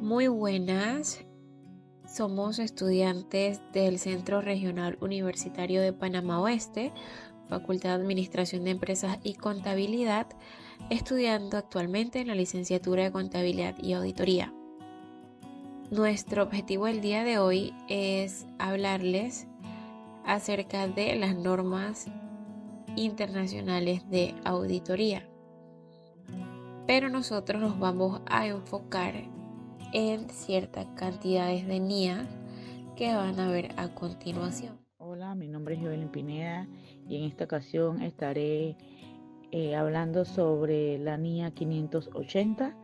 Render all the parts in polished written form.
Muy buenas, somos estudiantes del Centro Regional Universitario de Panamá Oeste, Facultad de Administración de Empresas y Contabilidad, estudiando actualmente en la licenciatura de Contabilidad y Auditoría. Nuestro objetivo el día de hoy es hablarles acerca de las normas internacionales de auditoría, pero nosotros nos vamos a enfocar en ciertas cantidades de NIA que van a ver a continuación. Hola, mi nombre es Evelyn Pineda y en esta ocasión estaré hablando sobre la NIA 580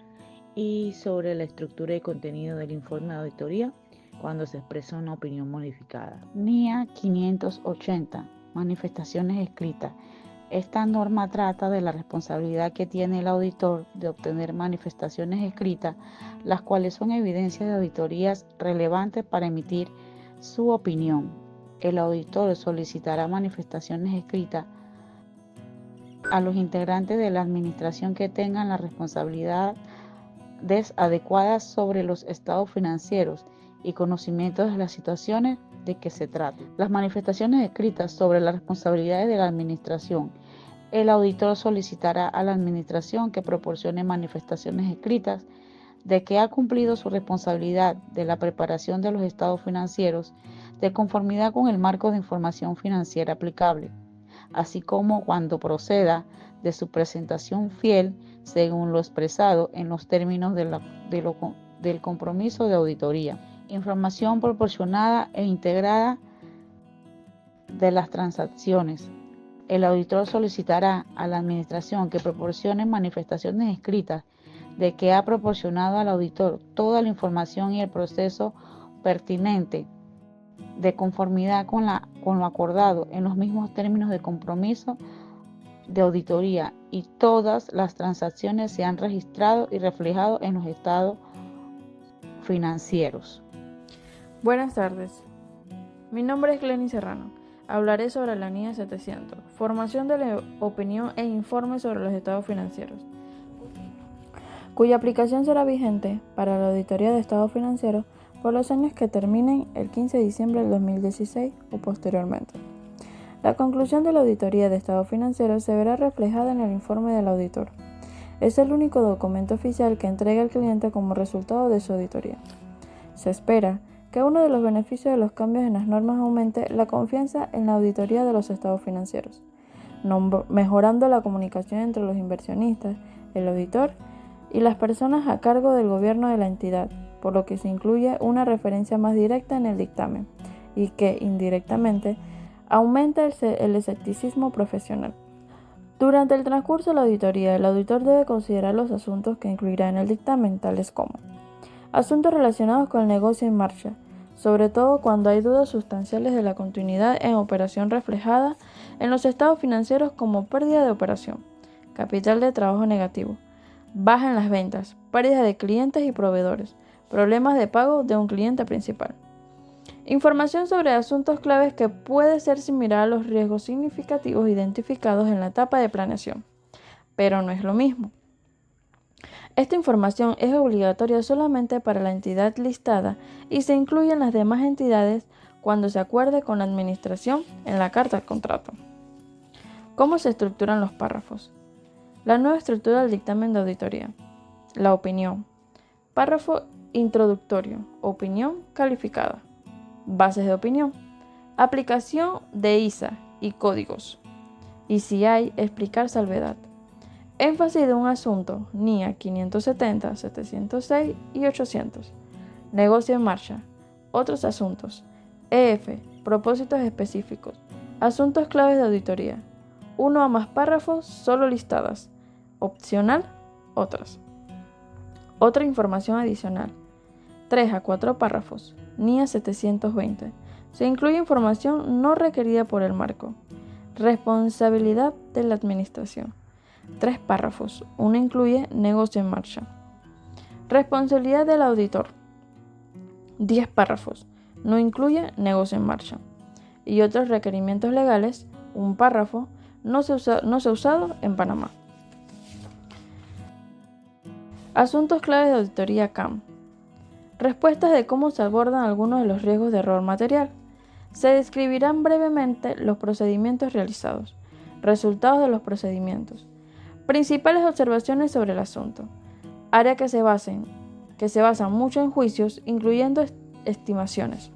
y sobre la estructura y contenido del informe de auditoría cuando se expresa una opinión modificada. NIA 580, manifestaciones escritas. Esta norma trata de la responsabilidad que tiene el auditor de obtener manifestaciones escritas, las cuales son evidencias de auditorías relevantes para emitir su opinión. El auditor solicitará manifestaciones escritas a los integrantes de la administración que tengan la responsabilidad adecuadas sobre los estados financieros y conocimientos de las situaciones de que se trata. Las manifestaciones escritas sobre las responsabilidades de la administración. El auditor solicitará a la administración que proporcione manifestaciones escritas de que ha cumplido su responsabilidad de la preparación de los estados financieros de conformidad con el marco de información financiera aplicable, así como cuando proceda de su presentación fiel según lo expresado en los términos del compromiso de auditoría. Información proporcionada e integrada de las transacciones. El auditor solicitará a la administración que proporcione manifestaciones escritas de que ha proporcionado al auditor toda la información y el proceso pertinente de conformidad con lo acordado en los mismos términos de compromiso de auditoría y todas las transacciones se han registrado y reflejado en los estados financieros. Buenas tardes, mi nombre es Glenny Serrano. Hablaré sobre la NIA 700, formación de la opinión e informe sobre los estados financieros, cuya aplicación será vigente para la auditoría de estados financieros por los años que terminen el 15 de diciembre del 2016 o posteriormente. La conclusión de la auditoría de estados financieros se verá reflejada en el informe del auditor. Es el único documento oficial que entrega el cliente como resultado de su auditoría. Se espera que uno de los beneficios de los cambios en las normas aumente la confianza en la auditoría de los estados financieros, mejorando la comunicación entre los inversionistas, el auditor y las personas a cargo del gobierno de la entidad, por lo que se incluye una referencia más directa en el dictamen y que, indirectamente, aumenta el escepticismo profesional. Durante el transcurso de la auditoría, el auditor debe considerar los asuntos que incluirá en el dictamen, tales como asuntos relacionados con el negocio en marcha, sobre todo cuando hay dudas sustanciales de la continuidad en operación reflejada en los estados financieros como pérdida de operación, capital de trabajo negativo, baja en las ventas, pérdida de clientes y proveedores, problemas de pago de un cliente principal. Información sobre asuntos claves que puede ser similar a los riesgos significativos identificados en la etapa de planeación, pero no es lo mismo. Esta información es obligatoria solamente para la entidad listada y se incluye en las demás entidades cuando se acuerde con la administración en la carta de contrato. ¿Cómo se estructuran los párrafos? La nueva estructura del dictamen de auditoría. La opinión. Párrafo introductorio. Opinión calificada. Bases de opinión. Aplicación de ISA y códigos. Y si hay, explicar salvedad. Énfasis de un asunto, NIA 570, 706 y 800. Negocio en marcha. Otros asuntos. EF, propósitos específicos. Asuntos claves de auditoría. 1 a más párrafos, solo listadas. Opcional, otras. Otra información adicional. 3 a 4 párrafos. NIA 720. Se incluye información no requerida por el marco. Responsabilidad de la administración. 3 párrafos. Uno incluye negocio en marcha. Responsabilidad del auditor. 10 párrafos. No incluye negocio en marcha. Y otros requerimientos legales. 1 párrafo. No se ha usado en Panamá. Asuntos claves de auditoría CAM. Respuestas de cómo se abordan algunos de los riesgos de error material. Se describirán brevemente los procedimientos realizados, resultados de los procedimientos, principales observaciones sobre el asunto, área que se basan mucho en juicios, incluyendo estimaciones,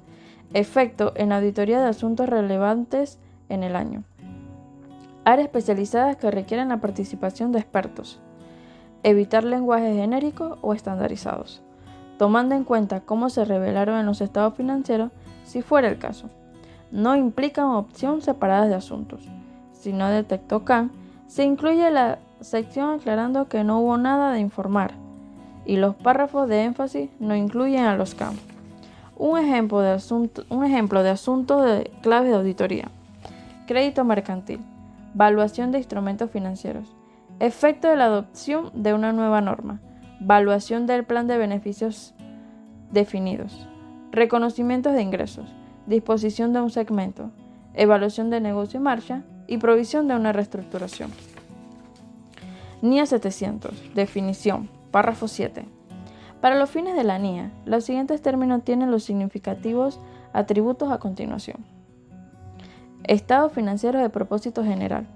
efecto en auditoría de asuntos relevantes en el año, áreas especializadas que requieren la participación de expertos, evitar lenguajes genéricos o estandarizados, tomando en cuenta cómo se revelaron en los estados financieros si fuera el caso. No implican opción separadas de asuntos. Si no detectó CAN, se incluye la sección aclarando que no hubo nada de informar y los párrafos de énfasis no incluyen a los CAN. Un ejemplo de asuntos de claves de auditoría. Crédito mercantil. Valuación de instrumentos financieros. Efecto de la adopción de una nueva norma. Valuación del plan de beneficios definidos. Reconocimientos de ingresos. Disposición de un segmento. Evaluación de negocio en marcha y provisión de una reestructuración. NIA 700. Definición. Párrafo 7. Para los fines de la NIA, los siguientes términos tienen los significativos atributos a continuación. Estados financieros de propósito general.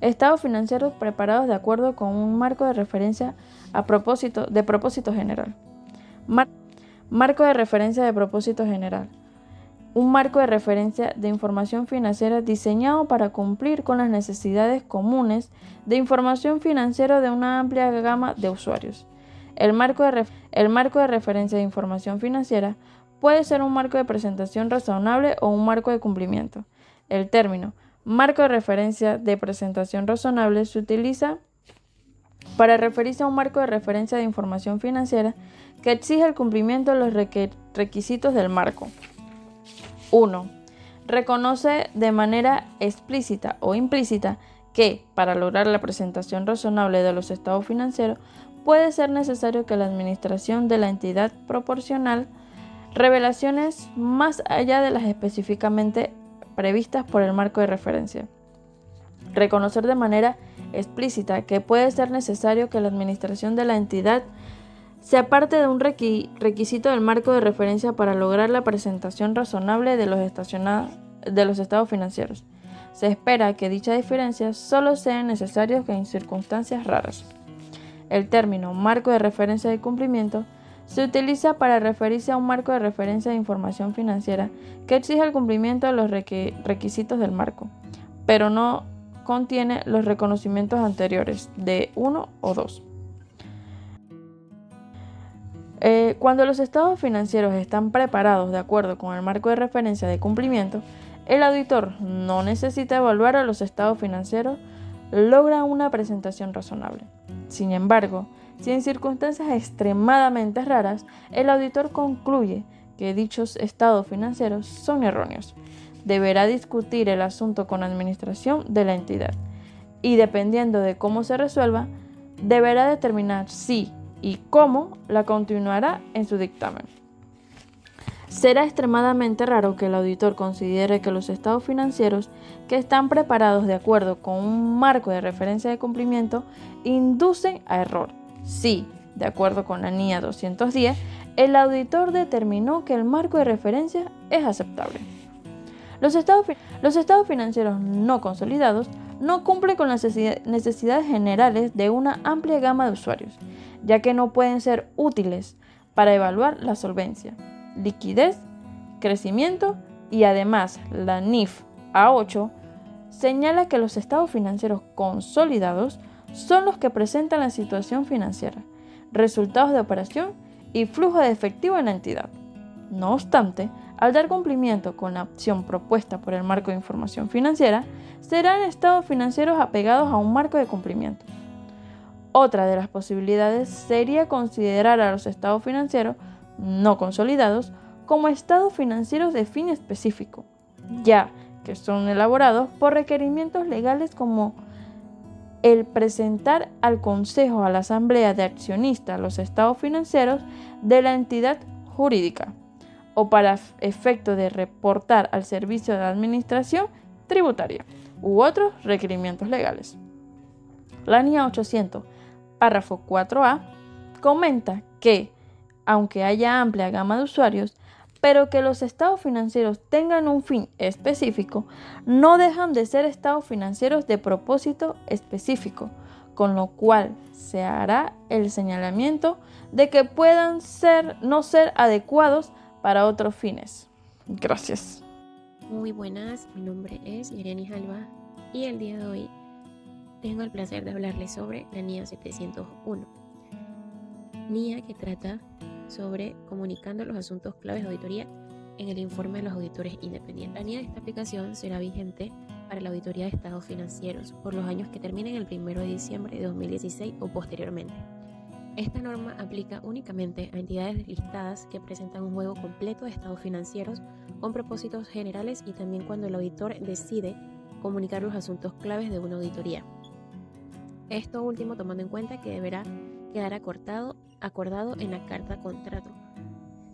Estados financieros preparados de acuerdo con un marco de referencia de propósito general. Marco de referencia de propósito general. Un marco de referencia de información financiera diseñado para cumplir con las necesidades comunes de información financiera de una amplia gama de usuarios. El marco de referencia de información financiera puede ser un marco de presentación razonable o un marco de cumplimiento. El término marco de referencia de presentación razonable se utiliza para referirse a un marco de referencia de información financiera que exige el cumplimiento de los requisitos del marco. 1. Reconoce de manera explícita o implícita que, para lograr la presentación razonable de los estados financieros, puede ser necesario que la administración de la entidad proporcional revelaciones más allá de las específicamente previstas por el marco de referencia. Reconocer de manera explícita que puede ser necesario que la administración de la entidad se aparte de un requisito del marco de referencia para lograr la presentación razonable de los estados financieros. Se espera que dichas diferencias solo sean necesarias en circunstancias raras. El término marco de referencia de cumplimiento se utiliza para referirse a un marco de referencia de información financiera que exige el cumplimiento de los requisitos del marco, pero no contiene los reconocimientos anteriores de 1 o 2. Cuando los estados financieros están preparados de acuerdo con el marco de referencia de cumplimiento, el auditor no necesita evaluar a los estados financieros, logra una presentación razonable. Sin embargo, si en circunstancias extremadamente raras, el auditor concluye que dichos estados financieros son erróneos, deberá discutir el asunto con la administración de la entidad y, dependiendo de cómo se resuelva, deberá determinar si y cómo la continuará en su dictamen. Será extremadamente raro que el auditor considere que los estados financieros que están preparados de acuerdo con un marco de referencia de cumplimiento inducen a error. Si, de acuerdo con la NIA 210, el auditor determinó que el marco de referencia es aceptable. Los estados financieros no consolidados no cumplen con las necesidades generales de una amplia gama de usuarios, ya que no pueden ser útiles para evaluar la solvencia, liquidez, crecimiento y además la NIF A8 señala que los estados financieros consolidados son los que presentan la situación financiera, resultados de operación y flujo de efectivo en la entidad. No obstante, al dar cumplimiento con la opción propuesta por el marco de información financiera, serán estados financieros apegados a un marco de cumplimiento. Otra de las posibilidades sería considerar a los estados financieros no consolidados como estados financieros de fin específico, ya que son elaborados por requerimientos legales como el presentar al Consejo a la Asamblea de Accionistas los estados financieros de la entidad jurídica, o para efecto de reportar al Servicio de Administración Tributaria u otros requerimientos legales. La NIA 800, párrafo 4a, comenta que aunque haya amplia gama de usuarios, pero que los estados financieros tengan un fin específico, no dejan de ser estados financieros de propósito específico, con lo cual se hará el señalamiento de que puedan no ser adecuados para otros fines. Gracias. Muy buenas, mi nombre es Irene Alba y el día de hoy tengo el placer de hablarles sobre la NIA 701. NIA que trata sobre comunicando los asuntos claves de auditoría en el informe de los auditores independientes. La NIA de esta aplicación será vigente para la auditoría de estados financieros por los años que terminen el 1 de diciembre de 2016 o posteriormente. Esta norma aplica únicamente a entidades listadas que presentan un juego completo de estados financieros con propósitos generales y también cuando el auditor decide comunicar los asuntos claves de una auditoría. Esto último tomando en cuenta que deberá quedar acordado en la carta contrato.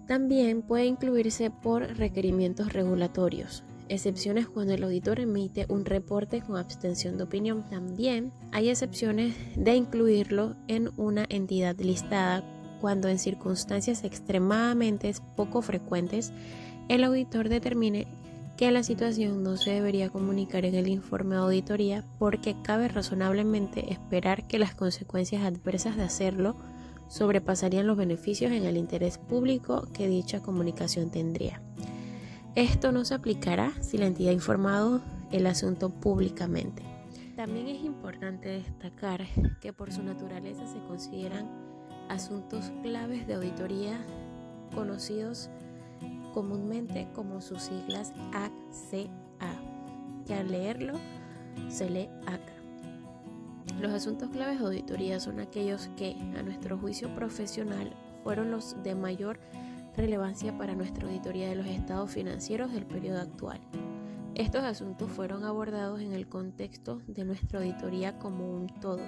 También puede incluirse por requerimientos regulatorios, excepciones cuando el auditor emite un reporte con abstención de opinión. También hay excepciones de incluirlo en una entidad listada cuando en circunstancias extremadamente poco frecuentes el auditor determine que la situación no se debería comunicar en el informe de auditoría porque cabe razonablemente esperar que las consecuencias adversas de hacerlo sobrepasarían los beneficios en el interés público que dicha comunicación tendría. Esto no se aplicará si la entidad ha informado el asunto públicamente. También es importante destacar que por su naturaleza se consideran asuntos claves de auditoría conocidos comúnmente como sus siglas ACA, que al leerlo se lee ACA. Los asuntos claves de auditoría son aquellos que, a nuestro juicio profesional, fueron los de mayor relevancia para nuestra auditoría de los estados financieros del periodo actual. Estos asuntos fueron abordados en el contexto de nuestra auditoría como un todo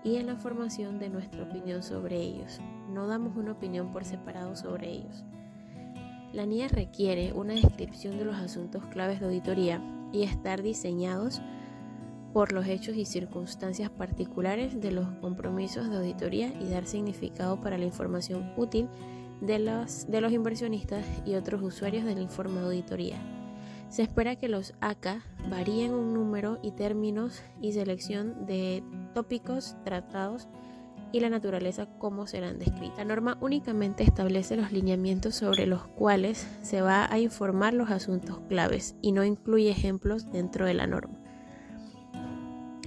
y en la formación de nuestra opinión sobre ellos. No damos una opinión por separado sobre ellos. La NIA requiere una descripción de los asuntos claves de auditoría y estar diseñados por los hechos y circunstancias particulares de los compromisos de auditoría y dar significado para la información útil de los inversionistas y otros usuarios del informe de auditoría. Se espera que los ACA varíen un número y términos y selección de tópicos tratados y la naturaleza como serán descritas. La norma únicamente establece los lineamientos sobre los cuales se va a informar los asuntos claves y no incluye ejemplos dentro de la norma.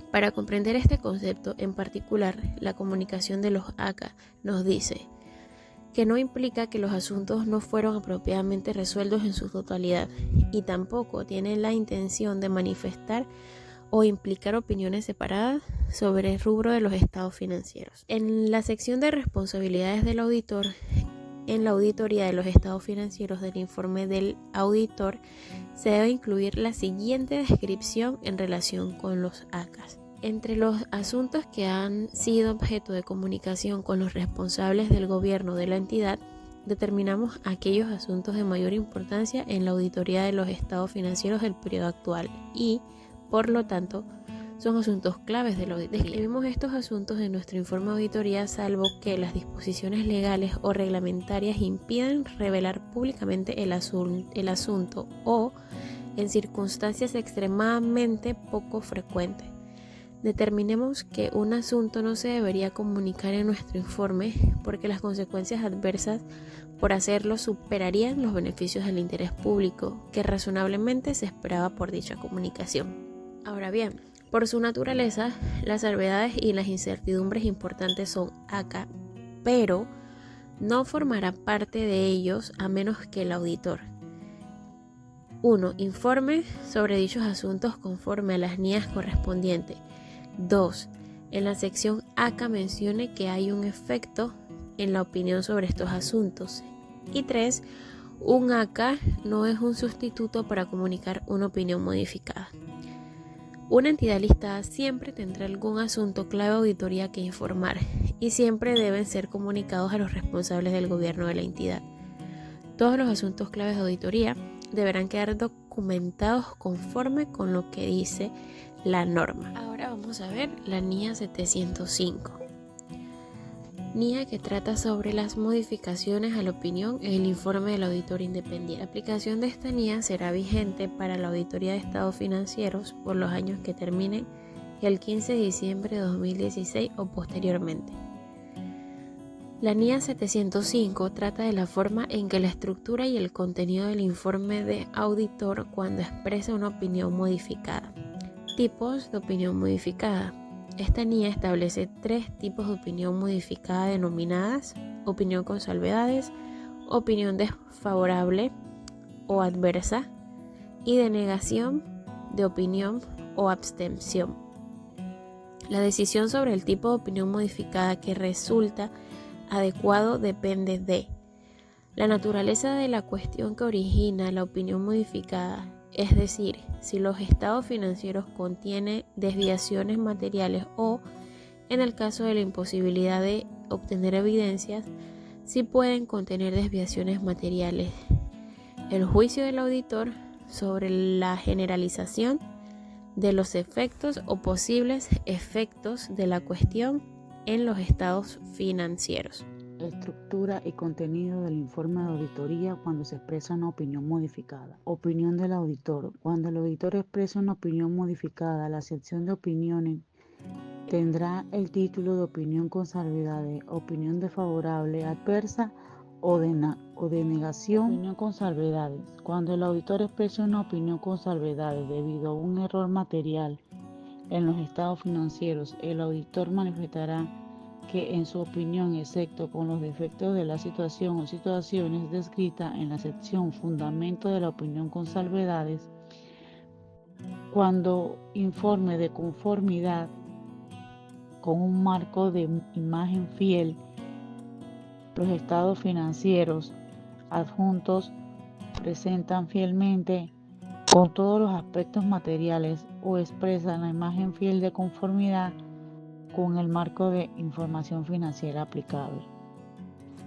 Para comprender este concepto en particular, la comunicación de los ACA nos dice que no implica que los asuntos no fueron apropiadamente resueltos en su totalidad y tampoco tiene la intención de manifestar o implicar opiniones separadas sobre el rubro de los estados financieros. En la sección de responsabilidades del auditor, en la auditoría de los estados financieros del informe del auditor, se debe incluir la siguiente descripción en relación con los ACAs. Entre los asuntos que han sido objeto de comunicación con los responsables del gobierno de la entidad, determinamos aquellos asuntos de mayor importancia en la auditoría de los estados financieros del periodo actual y, por lo tanto, son asuntos claves de la auditoría. Describimos estos asuntos en nuestro informe de auditoría salvo que las disposiciones legales o reglamentarias impidan revelar públicamente el asunto o en circunstancias extremadamente poco frecuentes. Determinemos que un asunto no se debería comunicar en nuestro informe porque las consecuencias adversas por hacerlo superarían los beneficios del interés público que razonablemente se esperaba por dicha comunicación. Ahora bien, por su naturaleza, las salvedades y las incertidumbres importantes son ACA, pero no formará parte de ellos a menos que el auditor 1. Informe sobre dichos asuntos conforme a las NIAs correspondientes. 2. En la sección ACA mencione que hay un efecto en la opinión sobre estos asuntos. Y 3. Un ACA no es un sustituto para comunicar una opinión modificada. Una entidad listada siempre tendrá algún asunto clave de auditoría que informar y siempre deben ser comunicados a los responsables del gobierno de la entidad. Todos los asuntos claves de auditoría deberán quedar documentados conforme con lo que dice la norma. Ahora vamos a ver la NIA 705. NIA, que trata sobre las modificaciones a la opinión en el informe del auditor independiente. La aplicación de esta NIA será vigente para la auditoría de estados financieros por los años que terminen el 15 de diciembre de 2016 o posteriormente. La NIA 705 trata de la forma en que la estructura y el contenido del informe de auditor cuando expresa una opinión modificada. Tipos de opinión modificada. Esta NIA establece 3 tipos de opinión modificada denominadas: opinión con salvedades, opinión desfavorable o adversa y denegación de opinión o abstención. La decisión sobre el tipo de opinión modificada que resulta adecuado depende de la naturaleza de la cuestión que origina la opinión modificada, es decir, si los estados financieros contienen desviaciones materiales o, en el caso de la imposibilidad de obtener evidencias, si pueden contener desviaciones materiales. El juicio del auditor sobre la generalización de los efectos o posibles efectos de la cuestión en los estados financieros. Estructura y contenido del informe de auditoría cuando se expresa una opinión modificada. Opinión del auditor. Cuando el auditor expresa una opinión modificada, la sección de opiniones tendrá el título de opinión con salvedades, opinión desfavorable, adversa o denegación. Opinión con salvedades. Cuando el auditor expresa una opinión con salvedades debido a un error material en los estados financieros, el auditor manifestará que en su opinión, excepto con los defectos de la situación o situaciones descritas en la sección Fundamento de la opinión con salvedades, cuando informe de conformidad con un marco de imagen fiel, los estados financieros adjuntos presentan fielmente con todos los aspectos materiales o expresan la imagen fiel de conformidad con el marco de información financiera aplicable.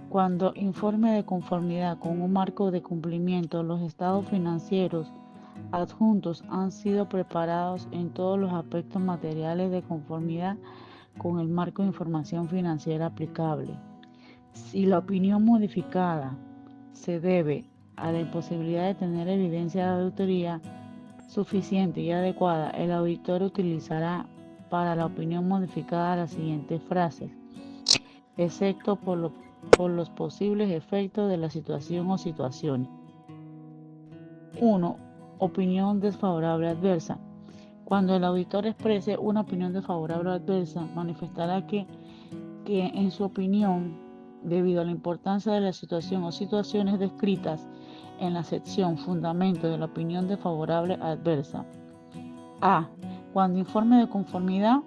Cuando informe de conformidad con un marco de cumplimiento, los estados financieros adjuntos han sido preparados en todos los aspectos materiales de conformidad con el marco de información financiera aplicable. Si la opinión modificada se debe a la imposibilidad de tener evidencia de auditoría suficiente y adecuada, el auditor utilizará para la opinión modificada las siguientes frases: excepto por los posibles efectos de la situación o situaciones. 1. Opinión desfavorable adversa. Cuando el auditor exprese una opinión desfavorable o adversa, manifestará que en su opinión, debido a la importancia de la situación o situaciones descritas en la sección Fundamento de la opinión desfavorable adversa. A. Cuando informe de conformidad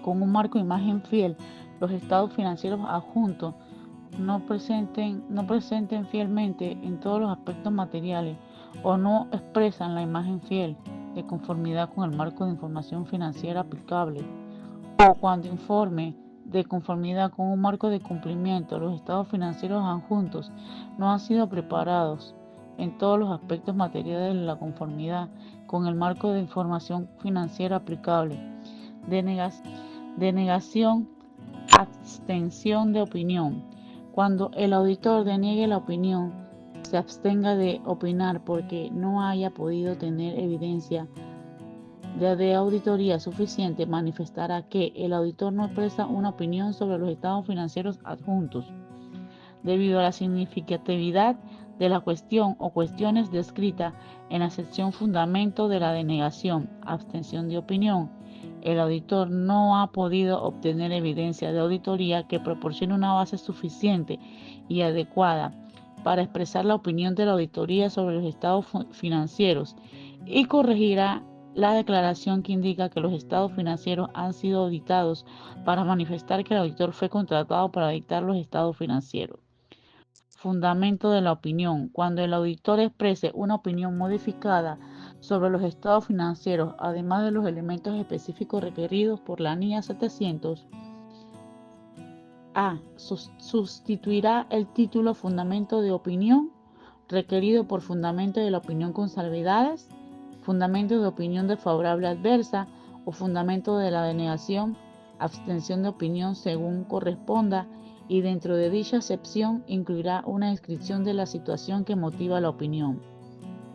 con un marco de imagen fiel, los estados financieros adjuntos no presenten fielmente en todos los aspectos materiales o no expresan la imagen fiel de conformidad con el marco de información financiera aplicable, o cuando informe de conformidad con un marco de cumplimiento, los estados financieros adjuntos no han sido preparados en todos los aspectos materiales de la conformidad con el marco de información financiera aplicable. Denegación, abstención de opinión. Cuando el auditor deniegue la opinión, se abstenga de opinar porque no haya podido tener evidencia de auditoría suficiente, manifestará que el auditor no expresa una opinión sobre los estados financieros adjuntos, debido a la significatividad de la cuestión o cuestiones descritas en la sección Fundamento de la denegación, abstención de opinión. El auditor no ha podido obtener evidencia de auditoría que proporcione una base suficiente y adecuada para expresar la opinión de la auditoría sobre los estados financieros y corregirá la declaración que indica que los estados financieros han sido auditados para manifestar que el auditor fue contratado para auditar los estados financieros. Fundamento de la opinión. Cuando el auditor exprese una opinión modificada sobre los estados financieros, además de los elementos específicos requeridos por la NIA 700, A. Sustituirá el título Fundamento de opinión requerido por Fundamento de la opinión con salvedades, Fundamento de opinión desfavorable adversa o Fundamento de la denegación, abstención de opinión según corresponda, y dentro de dicha acepción incluirá una descripción de la situación que motiva la opinión.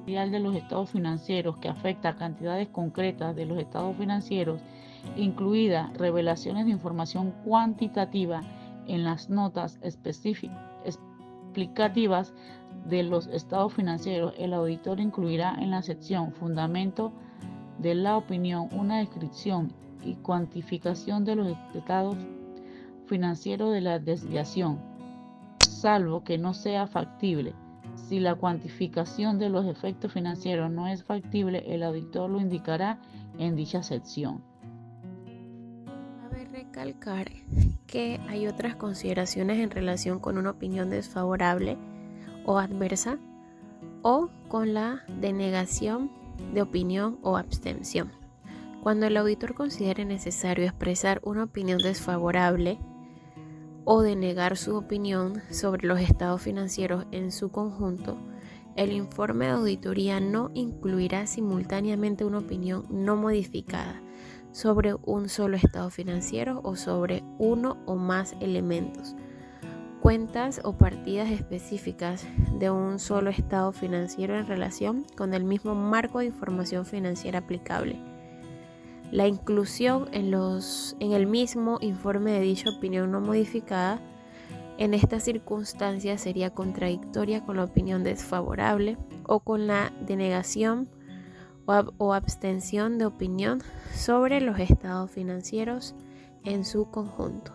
El de los estados financieros que afecta a cantidades concretas de los estados financieros, incluidas revelaciones de información cuantitativa en las notas explicativas de los estados financieros. El auditor incluirá en la sección Fundamento de la opinión una descripción y cuantificación de los estados financieros de la desviación, salvo que no sea factible. Si la cuantificación de los efectos financieros no es factible, el auditor lo indicará en dicha sección. Cabe recalcar que hay otras consideraciones en relación con una opinión desfavorable o adversa o con la denegación de opinión o abstención. Cuando el auditor considere necesario expresar una opinión desfavorable o denegar su opinión sobre los estados financieros en su conjunto, el informe de auditoría no incluirá simultáneamente una opinión no modificada sobre un solo estado financiero o sobre uno o más elementos, cuentas o partidas específicas de un solo estado financiero en relación con el mismo marco de información financiera aplicable. La inclusión en el mismo informe de dicha opinión no modificada en esta circunstancia sería contradictoria con la opinión desfavorable o con la denegación o abstención de opinión sobre los estados financieros en su conjunto.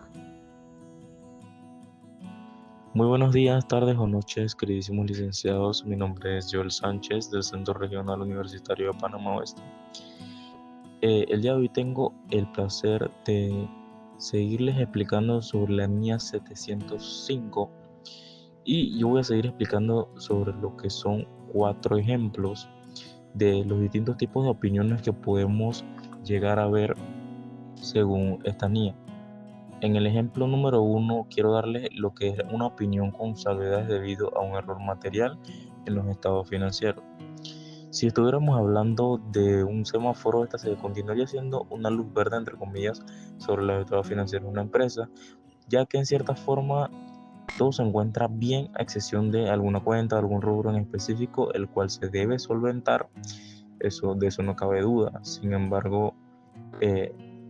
Muy buenos días, tardes o noches, queridísimos licenciados. Mi nombre es Joel Sánchez del Centro Regional Universitario de Panamá Oeste. El día de hoy tengo el placer de seguirles explicando sobre la NIA 705 y yo voy a seguir explicando sobre lo que son 4 ejemplos de los distintos tipos de opiniones que podemos llegar a ver según esta NIA. En el ejemplo número 1 quiero darles lo que es una opinión con salvedades debido a un error material en los estados financieros. Si estuviéramos hablando de un semáforo, esta se continuaría siendo una luz verde, entre comillas, sobre los estados financieros de una empresa, ya que en cierta forma todo se encuentra bien a excepción de alguna cuenta, algún rubro en específico, el cual se debe solventar. De eso no cabe duda. Sin embargo,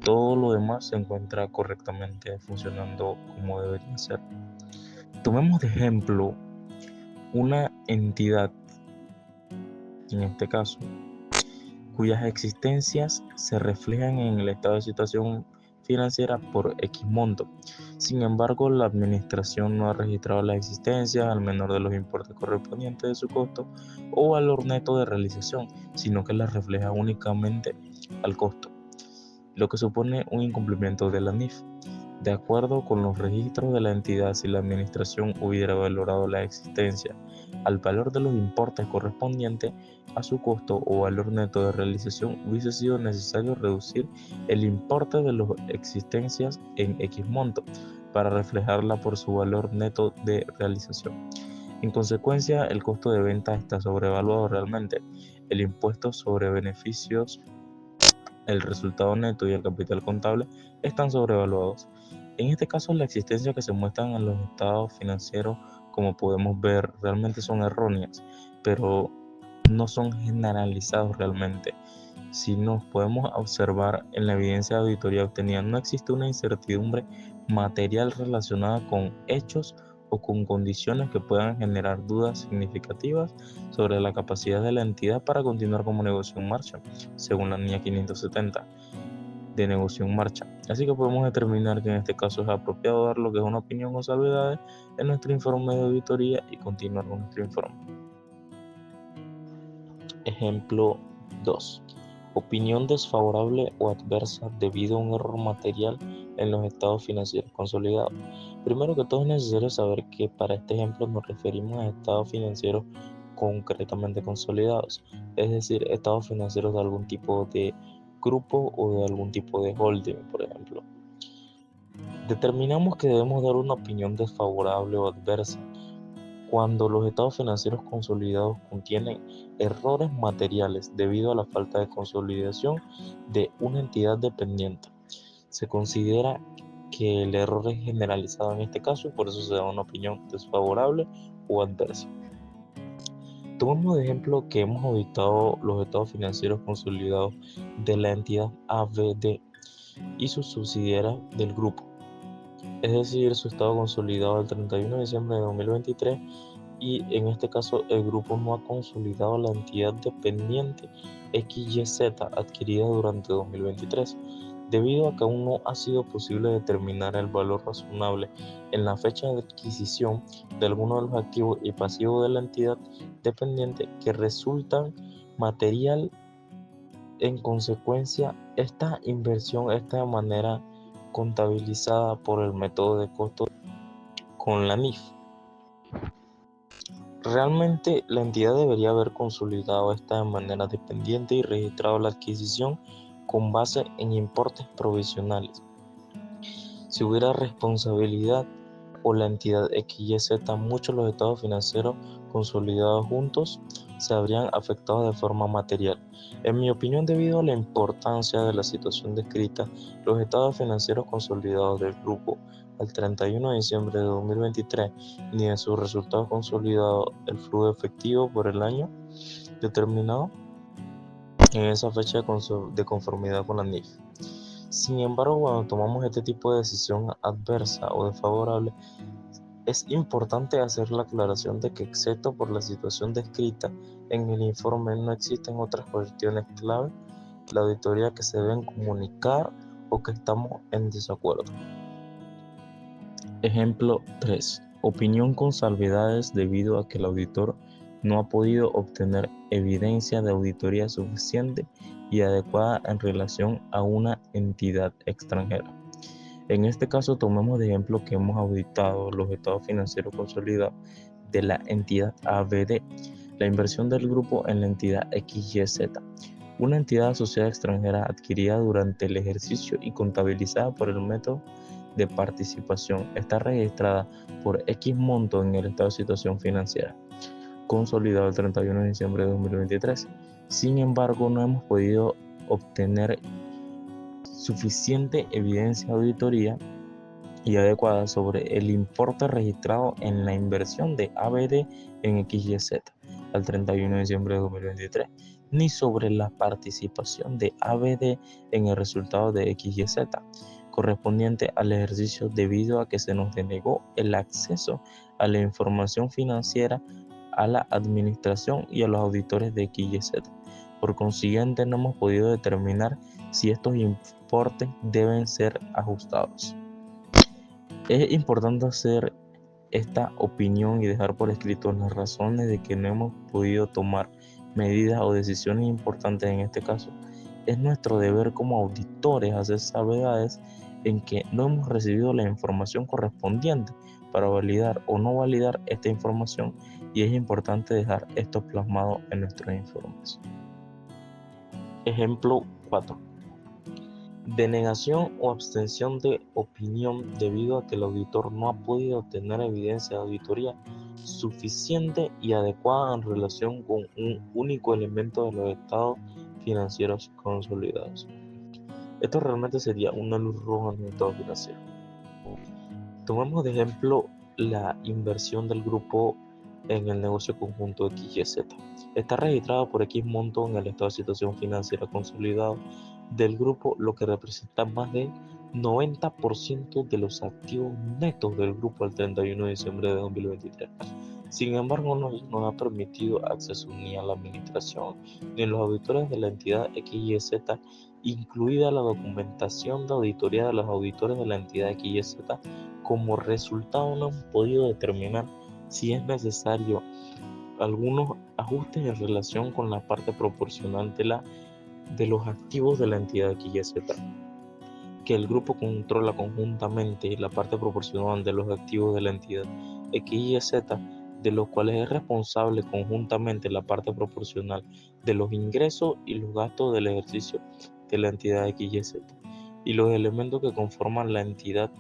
todo lo demás se encuentra correctamente funcionando como debería ser. Tomemos de ejemplo una entidad, en este caso, cuyas existencias se reflejan en el estado de situación financiera por X monto. Sin embargo, la administración no ha registrado las existencias al menor de los importes correspondientes de su costo o valor neto de realización, sino que las refleja únicamente al costo, lo que supone un incumplimiento de la NIF. De acuerdo con los registros de la entidad, si la administración hubiera valorado la existencia al valor de los importes correspondientes a su costo o valor neto de realización, hubiese sido necesario reducir el importe de las existencias en X monto para reflejarla por su valor neto de realización. En consecuencia, el costo de venta está sobrevaluado realmente. El impuesto sobre beneficios, el resultado neto y el capital contable están sobrevaluados. En este caso, la existencia que se muestran en los estados financieros, como podemos ver, realmente son erróneas, pero no son generalizados realmente. Si nos podemos observar en la evidencia de auditoría obtenida, no existe una incertidumbre material relacionada con hechos o con condiciones que puedan generar dudas significativas sobre la capacidad de la entidad para continuar como negocio en marcha, según la NIA 570 de negocio en marcha. Así que podemos determinar que en este caso es apropiado dar lo que es una opinión con salvedades en nuestro informe de auditoría y continuar con nuestro informe. Ejemplo 2. Opinión desfavorable o adversa debido a un error material en los estados financieros consolidados. Primero que todo es necesario saber que para este ejemplo nos referimos a estados financieros concretamente consolidados, es decir, estados financieros de algún tipo de grupo o de algún tipo de holding, por ejemplo. Determinamos que debemos dar una opinión desfavorable o adversa cuando los estados financieros consolidados contienen errores materiales debido a la falta de consolidación de una entidad dependiente. Se considera que el error es generalizado en este caso y por eso se da una opinión desfavorable o adversa. Tomamos de ejemplo que hemos auditado los estados financieros consolidados de la entidad ABD y sus subsidiarias del grupo, es decir, su estado consolidado al 31 de diciembre de 2023, y en este caso el grupo no ha consolidado la entidad dependiente XYZ adquirida durante 2023, debido a que aún no ha sido posible determinar el valor razonable en la fecha de adquisición de algunos de los activos y pasivos de la entidad dependiente que resultan material. En consecuencia, esta inversión está de manera contabilizada por el método de costo con la NIF. Realmente la entidad debería haber consolidado esta de manera dependiente y registrado la adquisición con base en importes provisionales. Si hubiera responsabilidad o la entidad XYZ, muchos de los estados financieros consolidados juntos se habrían afectado de forma material. En mi opinión, debido a la importancia de la situación descrita, los estados financieros consolidados del grupo al 31 de diciembre de 2023 ni en sus resultados consolidados el flujo efectivo por el año determinado en esa fecha de conformidad con la NIF. Sin embargo, cuando tomamos este tipo de decisión adversa o desfavorable, es importante hacer la aclaración de que, excepto por la situación descrita en el informe, no existen otras cuestiones clave de la auditoría que se deben comunicar o que estamos en desacuerdo. Ejemplo 3. Opinión con salvedades debido a que el auditor no ha podido obtener evidencia de auditoría suficiente y adecuada en relación a una entidad extranjera. En este caso, tomemos de ejemplo que hemos auditado los estados financieros consolidados de la entidad ABD, la inversión del grupo en la entidad XYZ, una entidad asociada extranjera adquirida durante el ejercicio y contabilizada por el método de participación, está registrada por X monto en el estado de situación financiera, consolidado el 31 de diciembre de 2023. Sin embargo, no hemos podido obtener suficiente evidencia de auditoría y adecuada sobre el importe registrado en la inversión de ABD en XYZ al 31 de diciembre de 2023, ni sobre la participación de ABD en el resultado de XYZ correspondiente al ejercicio, debido a que se nos denegó el acceso a la información financiera a la administración y a los auditores de XYZ. Por consiguiente, no hemos podido determinar si estos importes deben ser ajustados. Es importante hacer esta opinión y dejar por escrito las razones de que no hemos podido tomar medidas o decisiones importantes en este caso. Es nuestro deber como auditores hacer salvedades en que no hemos recibido la información correspondiente para validar o no validar esta información, y es importante dejar esto plasmado en nuestros informes. Ejemplo 4. Denegación o abstención de opinión debido a que el auditor no ha podido obtener evidencia de auditoría suficiente y adecuada en relación con un único elemento de los estados financieros consolidados. Esto realmente sería una luz roja en el estado financiero. Tomemos de ejemplo la inversión del grupo en el negocio conjunto XYZ. Está registrado por X monto en el estado de situación financiera consolidado del grupo, lo que representa más del 90% de los activos netos del grupo al 31 de diciembre de 2023. Sin embargo, no nos ha permitido acceso ni a la administración ni a los auditores de la entidad XYZ, incluida la documentación de auditoría de los auditores de la entidad XYZ. Como resultado, no hemos podido determinar si es necesario algunos ajustes en relación con la parte proporcional de los activos de la entidad XYZ, que el grupo controla conjuntamente la parte proporcional de los activos de la entidad XYZ, de los cuales es responsable conjuntamente la parte proporcional de los ingresos y los gastos del ejercicio de la entidad XYZ, y los elementos que conforman la entidad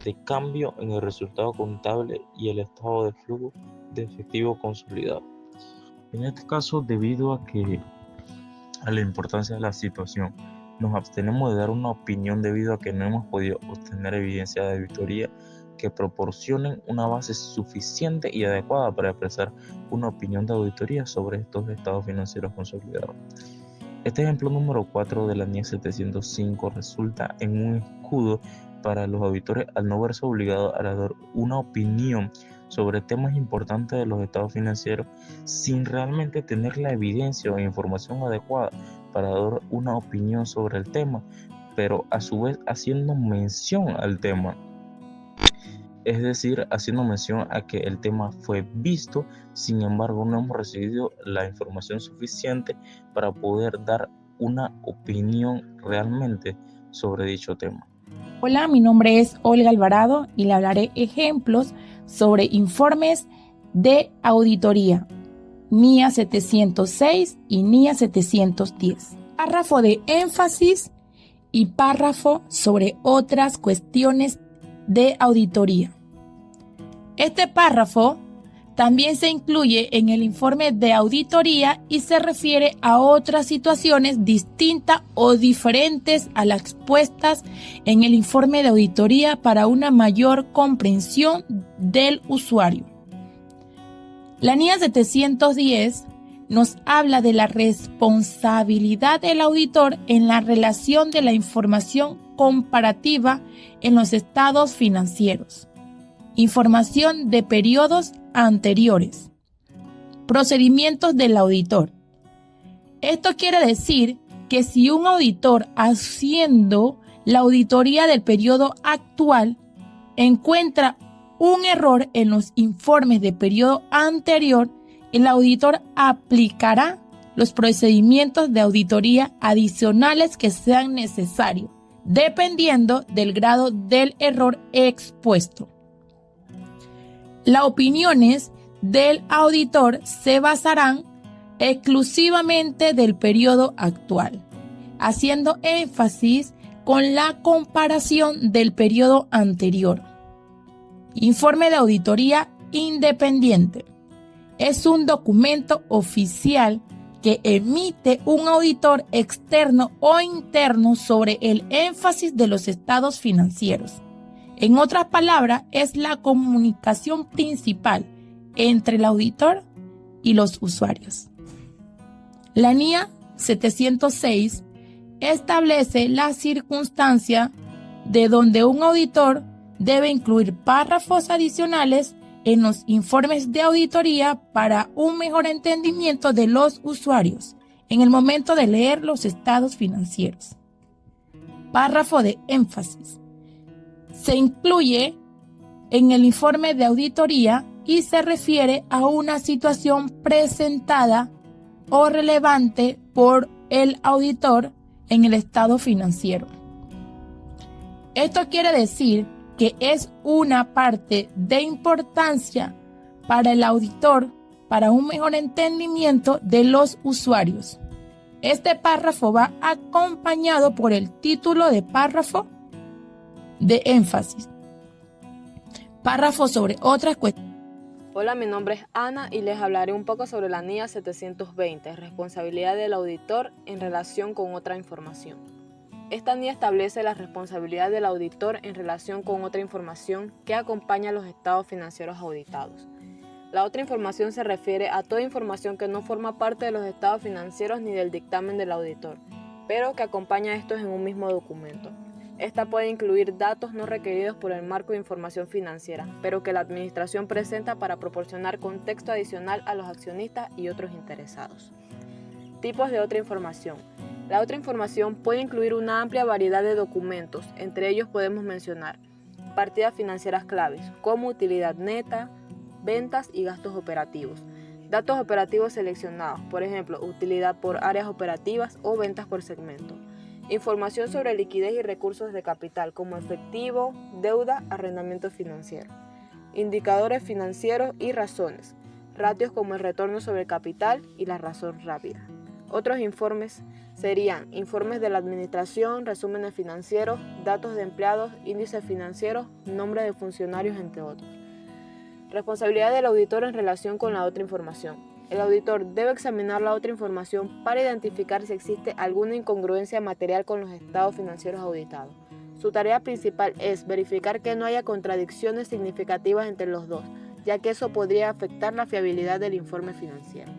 de cambio en el resultado contable y el estado de flujo de efectivo consolidado. En este caso, debido a la importancia de la situación nos abstenemos de dar una opinión debido a que no hemos podido obtener evidencia de auditoría que proporcionen una base suficiente y adecuada para expresar una opinión de auditoría sobre estos estados financieros consolidados. Este ejemplo número 4 de la NIE 705 resulta en un escudo para los auditores al no verse obligados a dar una opinión sobre temas importantes de los estados financieros sin realmente tener la evidencia o información adecuada para dar una opinión sobre el tema, pero a su vez haciendo mención al tema. Es decir, haciendo mención a que el tema fue visto, sin embargo no hemos recibido la información suficiente para poder dar una opinión realmente sobre dicho tema. Hola, mi nombre es Olga Alvarado y le hablaré ejemplos sobre informes de auditoría, NIA 706 y NIA 710. Párrafo de énfasis y párrafo sobre otras cuestiones de auditoría. Este párrafo también se incluye en el informe de auditoría y se refiere a otras situaciones distintas o diferentes a las expuestas en el informe de auditoría para una mayor comprensión del usuario. La NIA 710 nos habla de la responsabilidad del auditor en la relación de la información comparativa en los estados financieros. Información de periodos anteriores. Procedimientos del auditor. Esto quiere decir que si un auditor haciendo la auditoría del periodo actual encuentra un error en los informes de periodo anterior, el auditor aplicará los procedimientos de auditoría adicionales que sean necesarios, dependiendo del grado del error expuesto. Las opiniones del auditor se basarán exclusivamente del periodo actual, haciendo énfasis con la comparación del periodo anterior. Informe de auditoría independiente. Es un documento oficial que emite un auditor externo o interno sobre el énfasis de los estados financieros. En otras palabras, es la comunicación principal entre el auditor y los usuarios. La NIA 706 establece la circunstancia de donde un auditor debe incluir párrafos adicionales en los informes de auditoría para un mejor entendimiento de los usuarios en el momento de leer los estados financieros. Párrafo de énfasis. Se incluye en el informe de auditoría y se refiere a una situación presentada o relevante por el auditor en el estado financiero. Esto quiere decir que es una parte de importancia para el auditor para un mejor entendimiento de los usuarios. Este párrafo va acompañado por el título de párrafo de énfasis. Párrafo sobre otras cuestiones. Hola, mi nombre es Ana y les hablaré un poco sobre la NIA 720, responsabilidad del auditor en relación con otra información. Esta NIA establece la responsabilidad del auditor en relación con otra información que acompaña a los estados financieros auditados. La otra información se refiere a toda información que no forma parte de los estados financieros ni del dictamen del auditor, pero que acompaña a estos en un mismo documento. Esta puede incluir datos no requeridos por el marco de información financiera, pero que la administración presenta para proporcionar contexto adicional a los accionistas y otros interesados. Tipos de otra información. La otra información puede incluir una amplia variedad de documentos, entre ellos podemos mencionar partidas financieras claves, como utilidad neta, ventas y gastos operativos. Datos operativos seleccionados, por ejemplo, utilidad por áreas operativas o ventas por segmento. Información sobre liquidez y recursos de capital como efectivo, deuda, arrendamiento financiero. Indicadores financieros y razones. Ratios como el retorno sobre el capital y la razón rápida. Otros informes serían informes de la administración, resúmenes financieros, datos de empleados, índices financieros, nombre de funcionarios, entre otros. Responsabilidad del auditor en relación con la otra información. El auditor debe examinar la otra información para identificar si existe alguna incongruencia material con los estados financieros auditados. Su tarea principal es verificar que no haya contradicciones significativas entre los dos, ya que eso podría afectar la fiabilidad del informe financiero.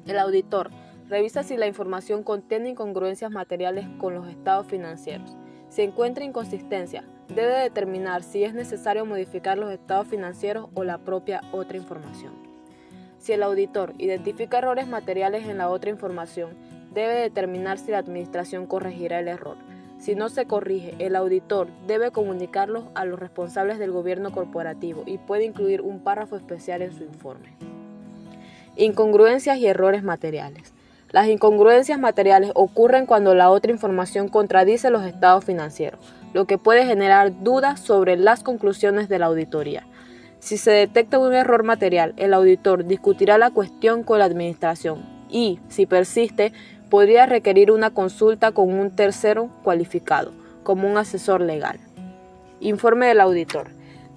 El auditor revisa si la información contiene incongruencias materiales con los estados financieros. Si encuentra inconsistencia, debe determinar si es necesario modificar los estados financieros o la propia otra información. Si el auditor identifica errores materiales en la otra información, debe determinar si la administración corregirá el error. Si no se corrige, el auditor debe comunicarlos a los responsables del gobierno corporativo y puede incluir un párrafo especial en su informe. Incongruencias y errores materiales. Las incongruencias materiales ocurren cuando la otra información contradice los estados financieros, lo que puede generar dudas sobre las conclusiones de la auditoría. Si se detecta un error material, el auditor discutirá la cuestión con la administración y, si persiste, podría requerir una consulta con un tercero cualificado, como un asesor legal. Informe del auditor.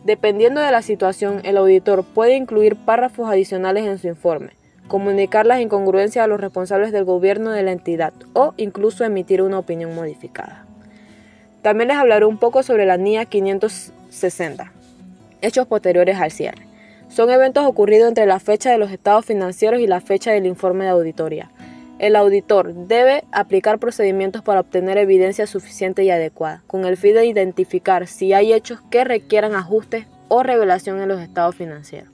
Dependiendo de la situación, el auditor puede incluir párrafos adicionales en su informe, comunicar las incongruencias a los responsables del gobierno de la entidad o incluso emitir una opinión modificada. También les hablaré un poco sobre la NIA 560, hechos posteriores al cierre. Son eventos ocurridos entre la fecha de los estados financieros y la fecha del informe de auditoría. El auditor debe aplicar procedimientos para obtener evidencia suficiente y adecuada, con el fin de identificar si hay hechos que requieran ajustes o revelación en los estados financieros.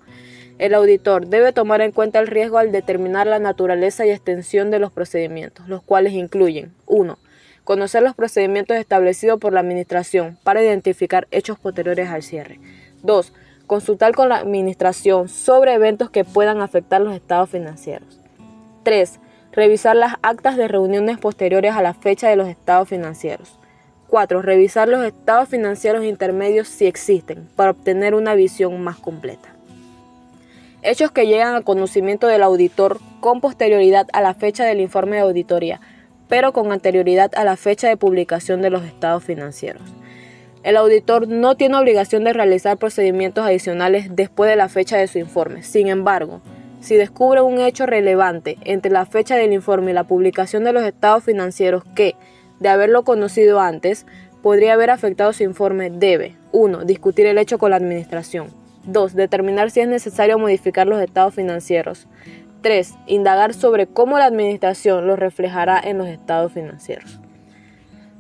El auditor debe tomar en cuenta el riesgo al determinar la naturaleza y extensión de los procedimientos, los cuales incluyen 1. Conocer los procedimientos establecidos por la administración para identificar hechos posteriores al cierre. 2. Consultar con la administración sobre eventos que puedan afectar los estados financieros. 3. Revisar las actas de reuniones posteriores a la fecha de los estados financieros. 4. Revisar los estados financieros intermedios si existen, para obtener una visión más completa. Hechos que llegan al conocimiento del auditor con posterioridad a la fecha del informe de auditoría, pero con anterioridad a la fecha de publicación de los estados financieros. El auditor no tiene obligación de realizar procedimientos adicionales después de la fecha de su informe. Sin embargo, si descubre un hecho relevante entre la fecha del informe y la publicación de los estados financieros que, de haberlo conocido antes, podría haber afectado su informe, debe 1. Discutir el hecho con la administración. 2. Determinar si es necesario modificar los estados financieros. 3. Indagar sobre cómo la administración los reflejará en los estados financieros.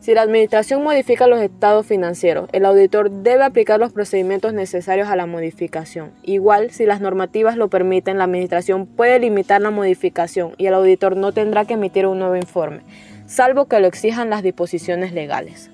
Si la administración modifica los estados financieros, el auditor debe aplicar los procedimientos necesarios a la modificación. Igual, si las normativas lo permiten, la administración puede limitar la modificación y el auditor no tendrá que emitir un nuevo informe, salvo que lo exijan las disposiciones legales.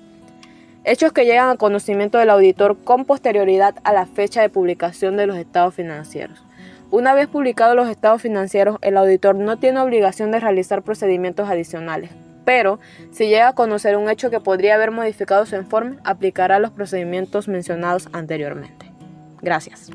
Hechos que llegan al conocimiento del auditor con posterioridad a la fecha de publicación de los estados financieros. Una vez publicados los estados financieros, el auditor no tiene obligación de realizar procedimientos adicionales, pero si llega a conocer un hecho que podría haber modificado su informe, aplicará los procedimientos mencionados anteriormente. Gracias.